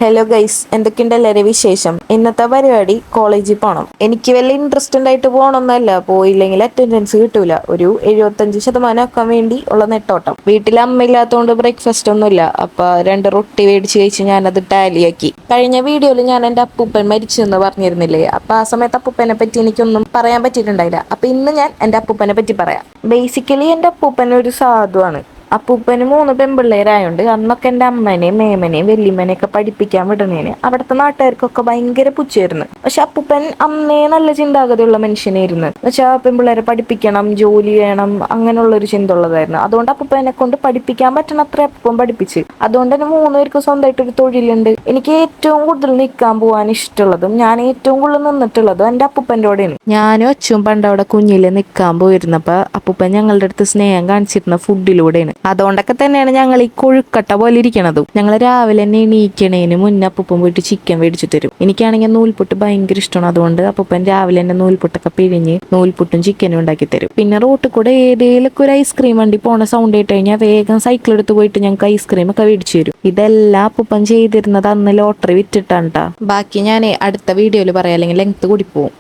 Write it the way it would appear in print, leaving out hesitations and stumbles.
Hello guys, എന്തൊക്കെയുണ്ട് എല്ലാവരും വിശേഷം? ഇന്നത്തെ പരിപാടി കോളേജിൽ പോകണം. എനിക്ക് വലിയ ഇൻട്രസ്റ്റഡ് ആയിട്ട് പോകണമെന്നല്ല, പോയില്ലെങ്കിൽ അറ്റൻഡൻസ് കിട്ടൂല. ഒരു 75% ആക്കാൻ വേണ്ടി ഉള്ള നെട്ടോട്ടം. വീട്ടിൽ അമ്മ ഇല്ലാത്തതുകൊണ്ട് ബ്രേക്ക്ഫാസ്റ്റ് ഒന്നുമില്ല. അപ്പൊ 2 റൊട്ടി മേടിച്ച് കഴിച്ച് ഞാനത് ടാലിയാക്കി. കഴിഞ്ഞ വീഡിയോയിൽ ഞാൻ എൻ്റെ അപ്പൂപ്പൻ മരിച്ചെന്ന് പറഞ്ഞിരുന്നില്ലേ? അപ്പൊ ആ സമയത്ത് അപ്പൂപ്പനെ പറ്റി എനിക്കൊന്നും പറയാൻ പറ്റിയിട്ടുണ്ടായില്ല. അപ്പൊ ഇന്ന് ഞാൻ എൻ്റെ അപ്പൂപ്പനെ പറ്റി പറയാം. ബേസിക്കലി എൻ്റെ അപ്പൂപ്പൻ ഒരു സാധുവാണ്. അപ്പൂപ്പന് 3 പെൺപിള്ളേരായോണ്ട് അന്നൊക്കെ എൻ്റെ അമ്മനെയും മേമനെയും വല്യമ്മനെയൊക്കെ പഠിപ്പിക്കാൻ വിടണേന് അവിടുത്തെ നാട്ടുകാർക്കൊക്കെ ഭയങ്കര പുച്ഛായിരുന്നു. പക്ഷെ അപ്പൂപ്പൻ അന്നേ നല്ല ചിന്താഗതിയുള്ള മനുഷ്യനായിരുന്നു. പക്ഷെ പെൺപിള്ളേരെ പഠിപ്പിക്കണം, ജോലി വേണം, അങ്ങനെയുള്ള ഒരു ചിന്ത ഉള്ളതായിരുന്നു. അതുകൊണ്ട് അപ്പൂപ്പനെ കൊണ്ട് പഠിപ്പിക്കാൻ പറ്റണ അത്ര അപ്പൂപ്പൻ പഠിപ്പിച്ച്. അതുകൊണ്ട് തന്നെ 3 പേർക്കും സ്വന്തമായിട്ടൊരു തൊഴിലുണ്ട്. എനിക്ക് ഏറ്റവും കൂടുതൽ നിൽക്കാൻ പോകാൻ ഇഷ്ടമുള്ളതും ഞാൻ ഏറ്റവും കൂടുതൽ നിന്നിട്ടുള്ളതും എൻ്റെ അപ്പൂപ്പൻ്റെ കൂടെയാണ്. ഞാനും അച്ഛനും പണ്ട് അവിടെ കുഞ്ഞില് നിൽക്കാൻ പോയിരുന്നപ്പോ അപ്പൂപ്പൻ ഞങ്ങളുടെ അടുത്ത് സ്നേഹം കാണിച്ചിരുന്ന ഫുഡിലൂടെയാണ്. അതുകൊണ്ടൊക്കെ തന്നെയാണ് ഞങ്ങൾ ഈ കൊഴുക്കട്ട പോലെ ഇരിക്കണതും. ഞങ്ങൾ രാവിലെ തന്നെ എണീക്കണേന് മുന്നേ അപ്പൂപ്പൻ പോയിട്ട് ചിക്കൻ മേടിച്ചു തരും. എനിക്കാണെങ്കിൽ നൂൽപുട്ട് ഭയങ്കര ഇഷ്ടമാണ്. അതുകൊണ്ട് അപ്പൂപ്പൻ രാവിലെ തന്നെ നൂൽപുട്ടൊക്കെ പിഴിഞ്ഞ് നൂൽപുട്ടും ചിക്കനും ഉണ്ടാക്കി തരും. പിന്നെ റോട്ടിൽ കൂടെ ഏതേലൊക്കെ ഒരു ഐസ്ക്രീം വണ്ടി പോണ സൗണ്ട് കേട്ട് കഴിഞ്ഞാൽ വേഗം സൈക്കിൾ എടുത്ത് പോയിട്ട് ഞങ്ങൾക്ക് ഐസ്ക്രീം ഒക്കെ മേടിച്ചു തരും. ഇതെല്ലാം അപ്പൂപ്പൻ ചെയ്തിരുന്നത് അന്ന് ലോട്ടറി വിറ്റിട്ടാണ് ട്ടാ. ബാക്കി ഞാൻ അടുത്ത വീഡിയോയിൽ പറയാം, അല്ലെങ്കിൽ ലെങ്ത് കൂടി പോകും.